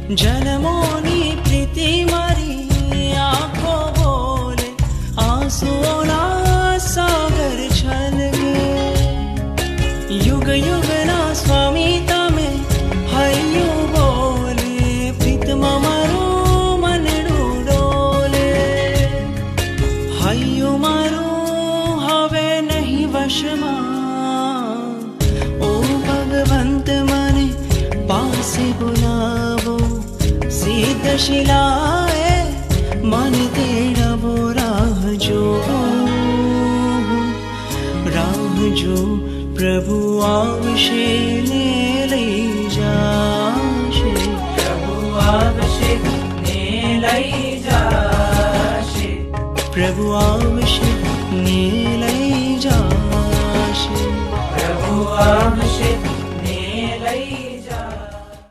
જન્મોની પ્રીતિ મારી આંખો બોલે, આંસુઓના સાગર છલકે. યુગ યુગના સ્વામી તમે હૈયું બોલે, પ્રીતમાં મારું મનડું ડોલે. હૈયું મારું હવે નહીં વશમાં, ઓ ભગવંત મને પાસે બોલાવો. સિદ્ધ શિલાએ મન તેડાવો. રાહ જો પ્રભુ આવશે ને લઈ જાશે. પ્રભુ આવશે ને લઈ જાશે. પ્રભુ આવશે ને લઈ જાશે. પ્રભુ આવશે